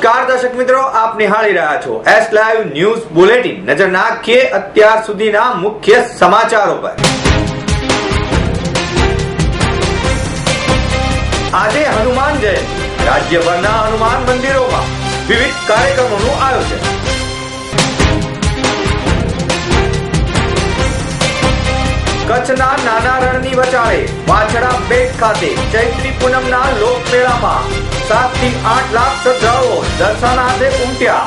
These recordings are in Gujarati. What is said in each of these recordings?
નમસ્કાર દર્શક મિત્રો, આપ નિહાળી રહ્યા છો એસ લાઈવ ન્યૂઝ બુલેટિન। નજર નાખીએ અત્યાર સુધીના મુખ્ય સમાચારો પર। આજે હનુમાન જયંતિ, રાજ્યભરના હનુમાન મંદિરોમાં વિવિધ કાર્યક્રમોનું આયોજન। કચ્છના નાના રણની વચાળે વાછડા બેટ ખાતે ચૈત્રી પૂનમના લોકમેળામાં 7 થી 8 લાખ શ્રદ્ધાળુઓ દર્શનાર્થે ઉમટ્યા।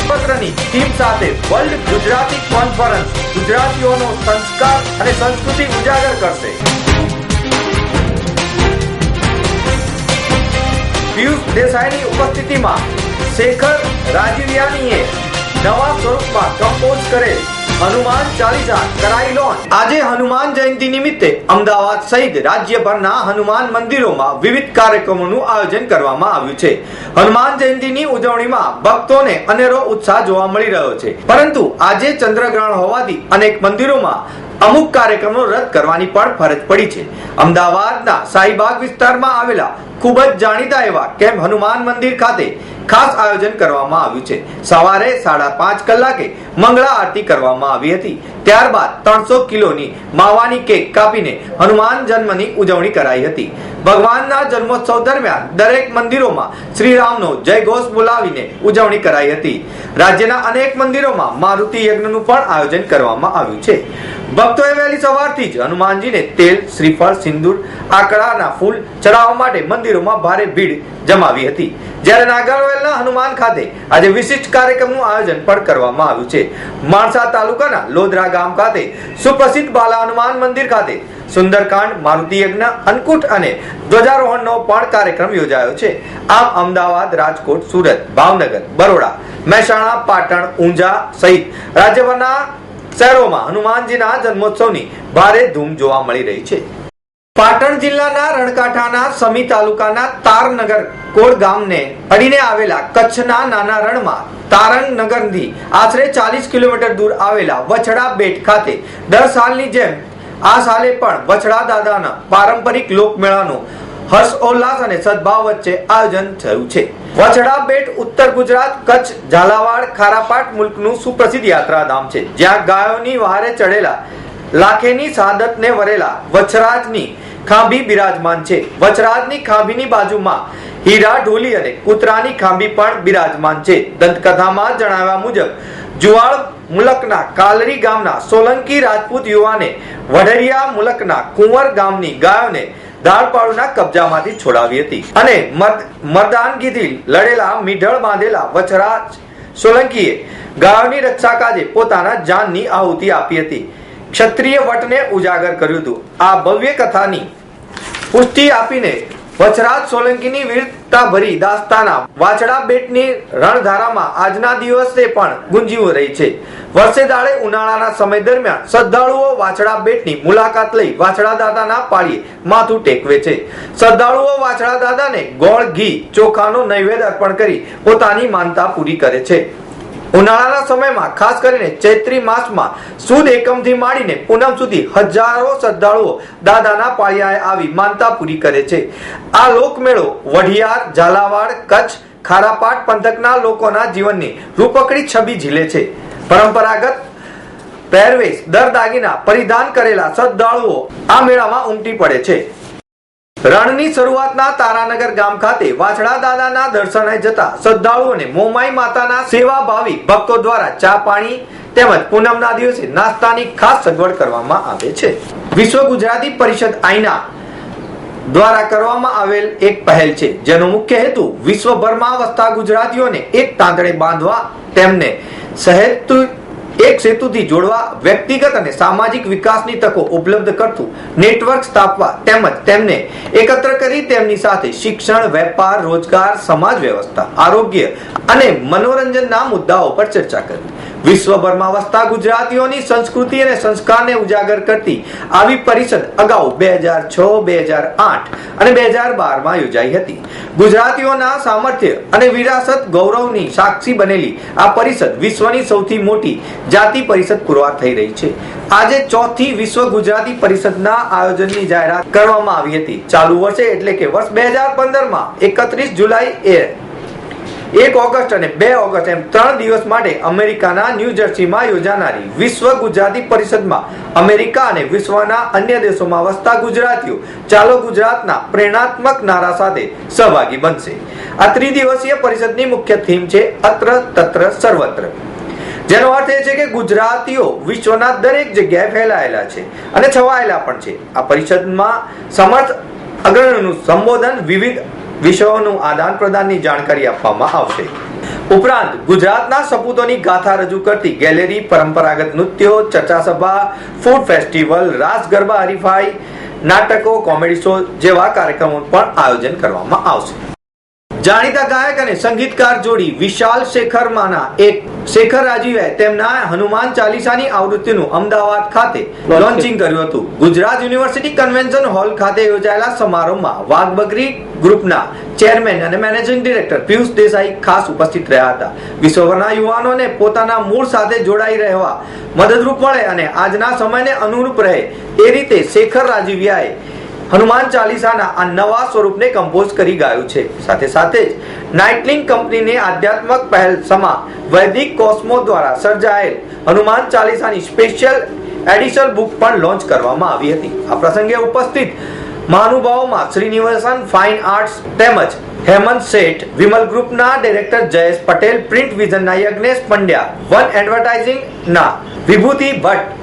પત્રની થીમ સાથે વર્લ્ડ ગુજરાતી કોન્ફરન્સ ગુજરાતીઓનો સંસ્કાર અને સંસ્કૃતિ ઉજાગર કરશે। પિયુષ દેસાઈની ઉપસ્થિતિમાં શેખર રાજીવિયાનીએ નવા સ્વરૂપમાં કમ્પોઝ કરેલ હનુમાન ચાલીસા કરાઈ લોન્ચ। આજે હનુમાન જયંતિ નિમિત્તે અમદાવાદ સહિત રાજ્યભરના હનુમાન મંદિરોમાં વિવિધ કાર્યક્રમોનું આયોજન કરવામાં આવ્યું છે। હનુમાન જયંતિની ઉજવણીમાં ભક્તોને અનેરો ઉત્સાહ જોવા મળી રહ્યો છે, પરંતુ આજે ચંદ્રગ્રહણ હોવાથી અનેક મંદિરોમાં અમુક કાર્યક્રમો રદ કરવાની પણ ફરજ પડી છે। અમદાવાદના શાહીબાગ વિસ્તારમાં આવેલા ખૂબ જ જાણીતા એવા કેમ્પ હનુમાન મંદિર ખાતે ખાસ આયોજન કરવામાં આવ્યું છે। સવારે 5:30 કલાકે મંગળા આરતી કરવામાં આવી હતી। ત્યારબાદ 300 કિલોની માવાની કેક કાપીને હનુમાન જન્મની ઉજવણી કરાઈ હતી। ભગવાનના જન્મોત્સવ દરમિયાન દરેક મંદિરોમાં શ્રીરામનો જય ઘોષ બોલાવીને ઉજવણી કરાઈ હતી। રાજ્યના અનેક મંદિરોમાં મારુતિ યજ્ઞનું પણ આયોજન કરવામાં આવ્યું છે। ભક્તોએ વહેલી સવારથી જ હનુમાનજીને તેલ, શ્રીફળ, સિંદૂર, આકડાના ફૂલ ચડાવવા માટે મંદિરોમાં ભારે ભીડ જમાવી હતી। જ્યારે નાગરવેલના હનુમાન ખાતે આજે વિશિષ્ટ કાર્યક્રમનું આયોજન પણ કરવામાં આવ્યું છે। માણસા તાલુકાના લોધરા ગામ ખાતે સુપ્રસિદ્ધ બાલા હનુમાન મંદિર ખાતે સુંદરકાંડ, મારુતિ યજ્ઞ, અન્નકૂટ અને ધ્વજારોહણનો પણ કાર્યક્રમ યોજાયો છે। આમ અમદાવાદ, રાજકોટ, સુરત, ભાવનગર, બરોડા, મહેસાણા, પાટણ, ઊંઝા સહિત રાજ્યભરના શહેરોમાં હનુમાનજીના જન્મોત્સવની ભારે ધૂમ જોવા મળી રહી છે। પાટણ જિલ્લાના રણકાંઠાના સમી તાલુકાના તારનગર કોડ ગામને અડીને આવેલા કચ્છના નાના રણમાં તારંગનગરથી આશરે 40 કિલોમીટર દૂર આવેલા વછડા બેટ ખાતે દર સાલની જેમ આ સાલે પણ વછડા દાદાના પારંપરિક લોકમેળાનું હર્ષોલ્લાસ અને સદભાવ વચ્ચે આયોજન થયું છે। વછડા બેટ ઉત્તર ગુજરાત, કચ્છ, ઝાલાવાડ, ખારાપાટ મુલ્કનું સુપ્રસિદ્ધ યાત્રાધામ છે, જ્યાં ગાયોની વહારે ચડેલા લાખેની શહાદતને વરેલા વછરાજની ખાંભી બિરાજમાન છે। વછરાજની ખાંભીની બાજુમાં હીરા ઢોલી અને કૂતરાની ખાંભી પણ બિરાજમાન છે। દંતકથામાં જણાવ્યા મુજબ જુવાળ મુલકના કાલરી ગામના સોલંકી રાજપૂત યુવાને વઢરિયા મુલકના કુંવર ગામની ગાયોને ધારપાડુના કબજામાંથી છોડાવી હતી અને મર્દાનગીથી લડેલા મીઢળ બાંધેલા વછરાજ સોલંકીએ ગાયોની રક્ષા કાજે પોતાના જાનની આહુતિ આપી હતી। ક્ષત્રિય વટને ઉજાગર કર્યું હતું। આ ભવ્ય કથાની પુષ્ટિ આપીને વછરાજ સોલંકીની વીરતા ભરી દાસ્તાના વાછડા બેટની રણધારામાં આજના દિવસે પણ ગુંજી રહી છે। વર્ષે દાડે ઉનાળાના સમય દરમિયાન શ્રદ્ધાળુઓ વાછડા બેટની મુલાકાત લઈ વાછડા દાદાના પાળીએ માથું ટેકવે છે। શ્રદ્ધાળુઓ વાછડા દાદાને ગોળ, ઘી, ચોખાનો નૈવેદ્ય અર્પણ કરી પોતાની માનતા પૂરી કરે છે। ઉનાળાના સમયમાં ખાસ કરીને ચૈત્રી માસમાં સુદ એકમથી માંડીને પૂનમ સુધી હજારો શ્રદ્ધાળુઓ દાદાના પાળિયાએ આવી માનતા પૂરી કરે છે। આ લોકમેળો વઢિયાર, ઝાલાવાડ, કચ્છ, ખારાપાટ પંથકના લોકોના જીવનની રૂપકડી છબી ઝીલે છે। પરંપરાગત પહેરવેશ, દર દાગીના પરિધાન કરેલા શ્રદ્ધાળુઓ આ મેળામાં ઉમટી પડે છે। રણની શરૂઆતના તારાનગર ગામ ખાતે વાછડા દાદાના દર્શને જતા શ્રદ્ધાળુઓને મોમાઈ માતાના સેવાભાવી ભક્તો દ્વારા ચા પાણી તેમજ પૂનમના દિવસે નાસ્તાની ખાસ સગવડ કરવામાં આવે છે। વિશ્વ ગુજરાતી પરિષદ આઈના દ્વારા કરવામાં આવેલ એક પહેલ છે, જેનો મુખ્ય હેતુ વિશ્વભરમાં વસતા ગુજરાતીઓને એક તાંતણે બાંધવા, તેમને એક સેતુથી જોડવા, વ્યક્તિગત અને સામાજિક વિકાસની તકો ઉપલબ્ધ કરતું નેટવર્ક સ્થાપવા તેમજ તેમને એકત્ર કરી તેમની સાથે શિક્ષણ, વેપાર, રોજગાર, સમાજ વ્યવસ્થા, આરોગ્ય અને મનોરંજનના મુદ્દાઓ પર ચર્ચા કરવી। વિશ્વભરમાં વસતા ગુજરાતીઓની સંસ્કૃતિ અને સંસ્કારને ઉજાગર કરતી આવી પરિષદ અગાઉ 2006, 2008 અને 2012માં યોજાઈ હતી. ગુજરાતીઓના સામર્થ્ય અને વિરાસત ગૌરવની સાક્ષી બનેલી આ પરિષદ વિશ્વની સૌથી મોટી જાતિ પરિષદ પુરવાર થઈ રહી છે. આજે ચોથી વિશ્વ ગુજરાતી પરિષદના આયોજનની જાહેરાત કરવામાં આવી હતી. ચાલુ વર્ષે એટલે કે વર્ષ 2015માં 31 જુલાઈ 1 ઓગસ્ટ અને 2 ઓગસ્ટ એમ 3 દિવસ માટે અમેરિકાના ન્યૂ જર્સીમાં યોજાનારી વિશ્વ ગુજરાતી પરિષદમાં અમેરિકા અને વિશ્વના અન્ય દેશોમાં વસતા ગુજરાતીઓ ચાલો ગુજરાતના પ્રેરણાત્મક નારા સાથે સહભાગી બનશે. આ ત્રિદિવસીય પરિષદની મુખ્ય થીમ છે અત્ર તત્ર સર્વત્ર, જેનો અર્થ એ છે કે ગુજરાતીઓ વિશ્વના દરેક જગ્યાએ ફેલાયેલા છે અને છવાયેલા પણ છે. આ પરિષદમાં સમર્થ અગ્રણીઓનું સંબોધન, વિવિધ વિષયોનું આદાન પ્રદાનની જાણકારી આપવામાં આવશે. ઉપરાંત ગુજરાતના સપૂતોની ગાથા રજૂ કરતી ગેલેરી, પરંપરાગત નૃત્યો, ચર્ચા સભા, ફૂડ ફેસ્ટિવલ, રાસ ગરબા હરીફાઈ, નાટકો, કોમેડી શો જેવા કાર્યક્રમોનું પણ આયોજન કરવામાં આવશે. જાણીતા ગાયક અને સંગીતકાર જોડી વિશાલ શેખરમાંના એક શેખર રાજીવે તેમના હનુમાન ચાલીસાની આવૃત્તિનું અમદાવાદ ખાતે લોન્ચિંગ કર્યું હતું. ગુજરાત યુનિવર્સિટી કન્વેન્શન હોલ ખાતે યોજાયેલા સમારોહમાં વાઘબકરી ગ્રુપના ચેરમેન અને મેનેજિંગ ડિરેક્ટર પિયુષ દેસાઈ ખાસ ઉપસ્થિત રહ્યા હતા. વિશ્વભરના યુવાનોને પોતાના મૂળ સાથે જોડાઈ રહેવા મદદરૂપ મળે અને આજના સમયને અનુરૂપ રહે એ રીતે શેખર રાજીવિયાએ હનુમાન ચાલીસાના આ નવા સ્વરૂપને કમ્પોઝ કરી ગાયું છે. સાથે સાથે જ નાઇટલિંક કંપનીની આધ્યાત્મક પહેલ સમા વૈદિક કોસ્મો દ્વારા સર્જાયેલ હનુમાન ચાલીસાની સ્પેશિયલ એડિશન બુક પણ લોન્ચ કરવામાં આવી હતી. આ પ્રસંગે ઉપસ્થિત મહાનુભાવોમાં શ્રીનિવાસન ફાઇન આર્ટ્સ તેમજ હેમંત શેઠ, વિમલ ગ્રુપના ડાયરેક્ટર જયેશ પટેલ, પ્રિન્ટ વિઝનના યજ્ઞેશ પંડ્યા, વન એડવર્ટાઇઝિંગના વિભૂતિ ભટ્ટ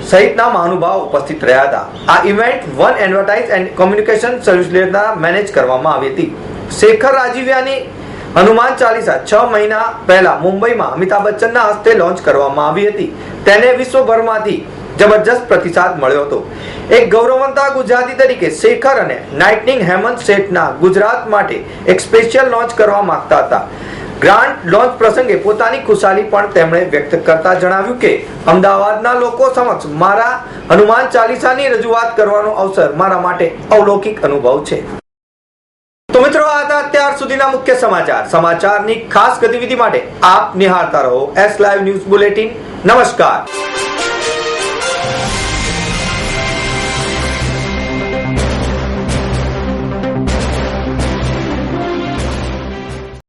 સહિતના મહાનુભાવો ઉપસ્થિત રહ્યા હતા. આ event one advertise and communication service દ્વારા મેનેજ કરવામાં આવી હતી. શેખર રાજીવિયાની હનુમાન ચાલીસા 6 મહિના પહેલા મુંબઈમાં અમિતાભ બચ્ચનના હસ્તે લોન્ચ કરવામાં આવી હતી. તેને વિશ્વભરમાંથી જબરજસ્ત પ્રતિસાદ મળ્યો હતો. એક ગૌરવવંતા ગુજરાતી તરીકે શેખર અને નાઇટલિંક હેમંત શેઠના ગુજરાત માટે એક સ્પેશિયલ લોન્ચ કરવા માંગતા હતા. ગ્રાન્ડ લોન્ચ પ્રસંગે પોતાની ખુશાલી પણ તેમણે વ્યક્ત કરતા જણાવ્યું કે અમદાવાદના લોકો સમક્ષ મારા હનુમાન ચાલીસાની રજૂઆત કરવાનો અવસર મારા માટે અલૌકિક અનુભવ છે. તો મિત્રો, આ હતા અત્યાર સુધીના મુખ્ય સમાચારની ખાસ ગતિવિધિ માટે આપ નિહાળતા રહો S Live ન્યૂઝ બુલેટિન. નમસ્કાર.